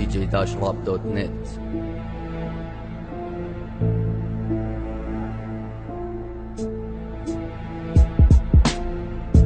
dj-rap.net.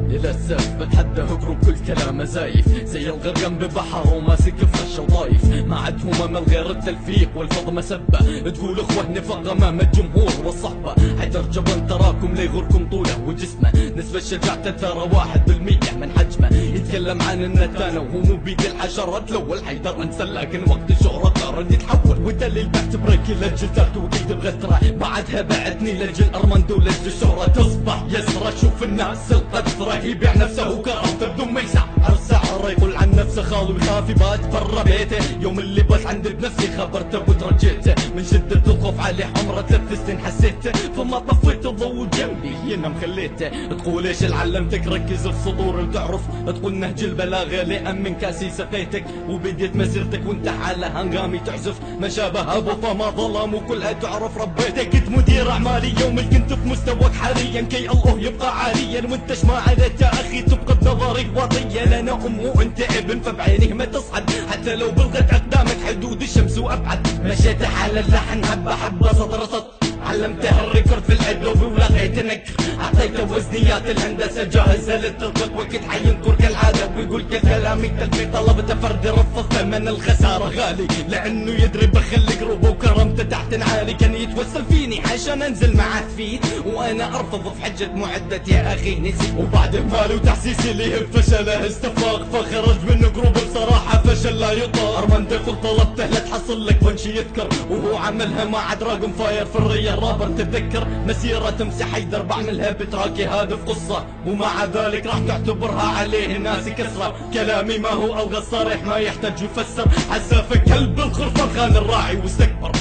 للأسف بتحدى هجرم كل كلامه زايف زي الغرقان ببحر وماسك فرش وضايف ما عاد همم غير التلفيق والفض مسبة تقول اخوة نفاق امام الجمهور والصحبة حيدر جبان تراكم ليغركم طوله وجسمه نسبة شجاعته ترى 1% من حجمه يتكلم عن النتانة وهو مو بيد الحشرات الاول حيدر انسى لكن وقت الشهرة قرر يتحول ودليل بعت بريكي لجل وقيد بغثرة بعدها بعتني لجل ارماندو لجل الشهرة تصبح يسرى شوف الناس القدرة يبيع نفسه وكرامته بدون ما يسعر السعر يقول عن نفسه خالو يخاف يبات برا بيته يوم اللي بس عند بنفسي خبرته وترجيته من شدة الخوف عليه عمره 3 سنين حسيته فما طفيت الضوء جنبي ينام خليته تقول ايش اللي علمتك ركز السطور وتعرف تقول نهج البلاغه لأن من كاسي سقيتك وبديت مسيرتك وانت على هنغامي تعزف ما شابه ابو فما ظلام وكلها تعرف ربيتك كنت مدير اعمالي يوم اللي كنت في مستواك حاليا كي الله يبقى عاليا وانت ما عليك يا اخي تبقى بنظري وطية لنا ام وانت ابن فبعينه ما تصعد حتى لو بلغت اقدامك حدود الشمس وابعد مشيت على اللحن حبه حبه سطر سطر علمته الريكورد في الادوبي ولغيت نكر اعطيته وزنيات الهندسه جاهزه للتطبيق وقت حينكر كالعاده ويقول كلامي تلفي طلبته فرد رفض ثمن الخساره غالي لانه يدري بخلي قروبه وكرمته تحت عالي كان يتوسل فيني عشان انزل معاه تفيد وانا ارفض في حجه معدة يا اخي نسي وبعد مالي وتحسيسي ليه بفشله استفاق فخرج من قروب بصراحه فشل لا يطاق ارماندو قلت طلبته لا تحصل لك بنش يذكر وهو عملها مع دراجون فاير في الريال رابر تتذكر مسيرة تمسي حيدر بعملها بتراكي هادف قصة ومع ذلك راح تعتبرها عليه ناس كسرة كلامي ما هو الغى الصريح ما يحتاج يفسر حسافك كلب الخرفان خان الراعي واستكبر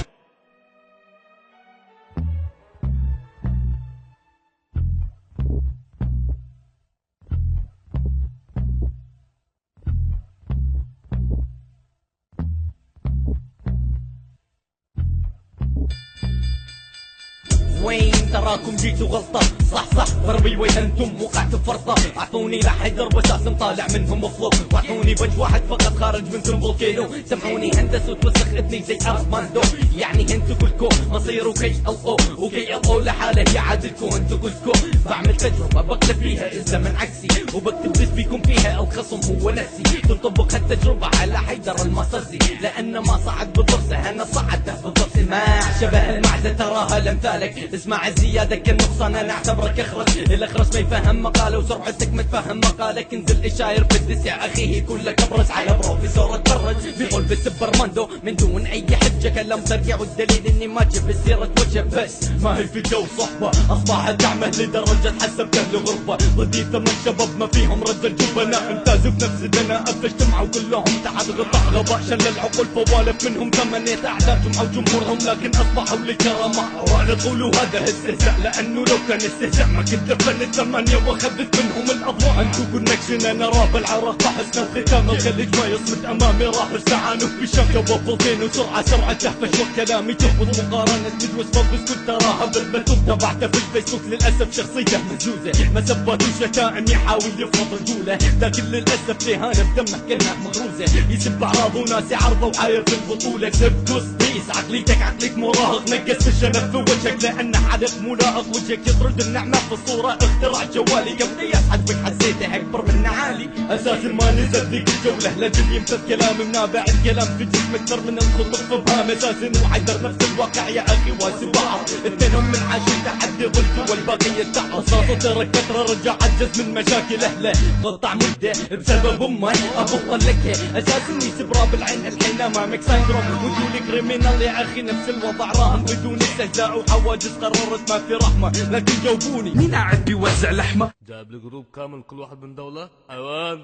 وين تراكم جيتوا غلطة صح ضربي وين انتم وقعت بفرطة اعطوني لحيدر واساس طالع منهم مفلوق واعطوني بج واحد فقط خارج من فولكينو سمعوني هندس وتوسخ اذني زي ارماندو يعني انتو كلكم مصيروا كي ال او لحاله يعادلكم انتو كلكم بعمل تجربة بقلب فيها الزمن عكسي وبكتب بس بيكون فيها الخصم هو نفسي تنطبق هالتجربة على حيدر المصري لان ما صعد بضرسه انا صعدته بضرسي ما شبه المعزة تراها لامثالك اسمع الزيادة كالنقصان انا اعتبرك اخرس الاخرس ما يفهم مقاله وسرعتك ما تفهم مقالك انزل الشاير بالدس يا اخي يقول لك ابرز على بروفيسور اتفرج بيقول بالسوبرماندو من دون اي حجة كلام سريع والدليل اني ما جبت سيرة وجه بس ما هي في جو صحبة اصبحت تعمل لدرجة حسبته لغربة ضدي 8 شباب ما فيهم رجل جبناء امتازوا في نفس انا قفشت معه كلهم تحت غطاء غباء شل العقول فوالف منهم 8 اعداد جمعوا جمهورهم لكن اصبحوا لكرامة وانا تقولوا هذا استهزاء لانه لو كان استهزاء ما كنت فن الثمانية واخذت منهم الاضواء انتو كونكشن انا راب العراق حسن الختام الخليج ما يصمد امامي راح استعانوا بشام شباب فلطين وسرعة تهفش وكلامي تربط مقارنة تدوس فوق كنت تراها بالبتوب تبعته في الفيسبوك للاسف شخصيته مهزوزة مسبات وشتائم يحاول يفرض رجوله لكن للاسف اهانة بدمه كانها مغروزة يسب اعراض وناس عرضه وحاير في البطولة كسب قصديس عقليتك عقليك مراهق نقص الشنف في وجهك لان حدث ملاحق وجهك يطرد النعمة في الصورة اختراع جوالي قبل يصعد بك حسيته اكبر من نعالي اساس ما نزل ذيك الجولة لازم ينفذ كلامي منابع الكلام في جسم اكثر من الخطب في بهام اساس انه حيدر نفس الواقع يا اخي واسباع اثنينهم من عاشر تحدي ضلت والباقي يتعب رصاصه ترك فترة رجع عجز من مشاكل اهله قطع مدة بسبب امه ابو طلقها اساس اني سبرا بالعين الحين امامك سايندروم وتقولي كريمينال يا اخي نفس الوضع راهم بدون استهزاء وحواجز قررت ما في رحمة لكن جاوبوني مين قاعد بيوزع لحمة جاب لي جروب كامل كل واحد من دولة حيوان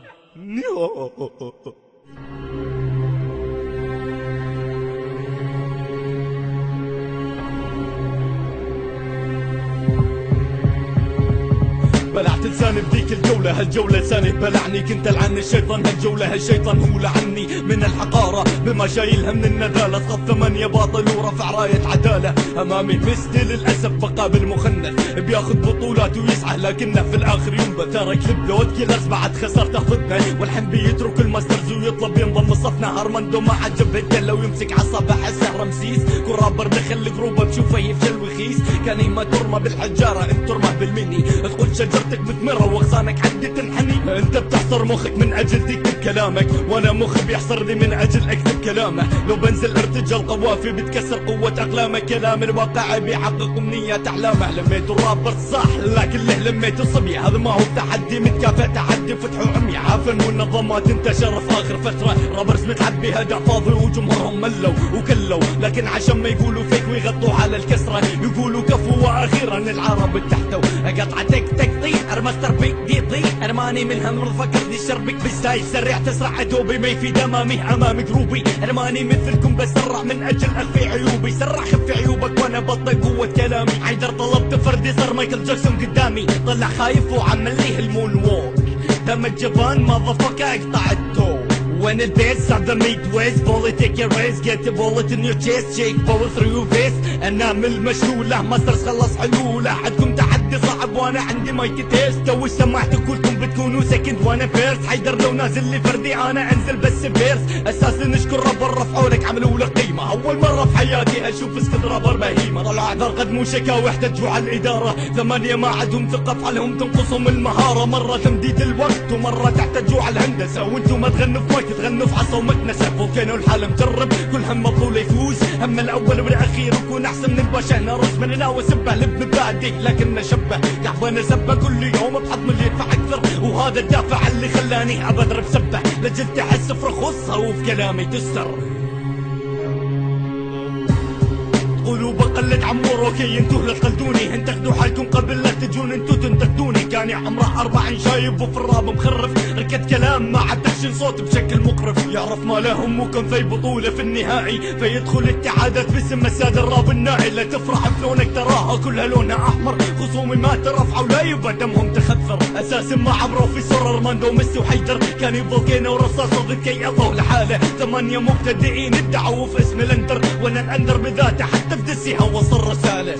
بلعت لساني بذيك الجولة هالجولة لساني بلعني كنت العن الشيطان هالجولة هالشيطان هو لعني من الحقارة بما شايلها من النذالة سقط 8 باطل ورفع راية عدالة امامي مستي للاسف بقابل مخنث بياخذ بطولات ويسعى لكنه في الاخر ينبى ترك لبلوت كيلرز بعد خسارته ضدنا والحين بيترك الماسترز ويطلب ينضم صفنا شفنا هرمندو مع جبهة دلة ويمسك عصا بحسه رمسيس. كل رابر دخل جروبه بشوفه يفشل ويخيس. كلمة ترمى بالحجارة انت ترمى بالمني. تقول شجرتك مثمرة واغصانك عندي تنحني. انت بتحصر مخك من اجل تكتب كلامك، وانا مخي بيحصرني من اجل اكتب كلامه. لو بنزل ارتجال قوافي بتكسر قوة اقلامه. كلام الواقع بيحقق امنيات احلامه. لميتوا الرابر صح لكن له لميتوا صبية. هذا ما هو تحدي متكافئ تحدي فتحوا عمي. عافن منظمات انتشر في اخر فترة. رابرز متعبي هدع فاضي وجمهورهم ملوا وكلوا، لكن عشان ما يقولوا فيك ويغطوا على الكسرة يقولوا كفو واخيرا العرب تحتوا. قطعتك تقطيع ارمستر بيك دي ضيع. ارماني من هم فكرني شربك بالستايل سريع تسرع دوبي ما في امامي امام جروبي. ارماني مثلكم بسرع من اجل اخفي عيوبي. سرع خفي عيوبك وانا بطق قوة كلامي. حيدر طلبت فردي صار مايكل جاكسون قدامي. طلع خايف وعمل ليه المون ووك. دم الجبان ما ضفك اقطع التو. When it best on the midwest bullet take your race get the bullet in your chest shake power through your face. انامل مشلولة ماسترز خلص حلولة. عندكم تحدي صعب وانا عندي مايك تيست. تو سمعت كلكم بتكونوا سكند وانا فيرست. حيدر لو نازل لي فردي انا انزل بس بيرس. اساسا نشكر رابر رفعوا لك عملوا لك قيمة. اول مرة في حياتي اشوف اسكت رابر بهيمة. طلعوا اعذار قدموا شكاوى احتجوا على الادارة. 8 ما عندهم ثقة بحالهم تنقصهم المهارة. مرة تمديد الوقت ومرة تحتجوا على الهندسة. وانتم ما تغنوا في مايك تغنوا في عصا ومكنسة. فولكانو الحالة مجرب كل هم مطلوب يفوز. هم الاول والاخير يكون احسن من الباشا. نرز من هنا وسبه لابن بادي لكن شبه تعبان سبه كل يوم بحط اللي يدفع اكثر. وهذا الدافع اللي خلاني ابدر بسبه. لجلت احس في رخصها وفي كلامي تستر. قولوا بقلد عمور اوكي انتو لا تقلدوني. انتقدوا حالكم قبل لا تجون انتو تنتقدوني. كان عمره 40 شايب وفي الراب مخرف. ركت كلام ما عاد تخشن صوت بشكل مقرف. يعرف ما لهم وكم في بطولة في النهائي. فيدخل اتحادات باسم مساد الراب الناعي. لا تفرح بلونك تراها كلها لونها احمر. خصومي ما ترفعوا لا يبقى دمهم تخثر. اساسا ما عبروا في سور ارماندو وميسي وحيدر. كان فولكانو ورصاصة ضد كي اضوا لحاله. 8 مبتدئين ادعوا في اسم الانتر. وانا الاندر بذاته حتى في دسيها وصل رسالة.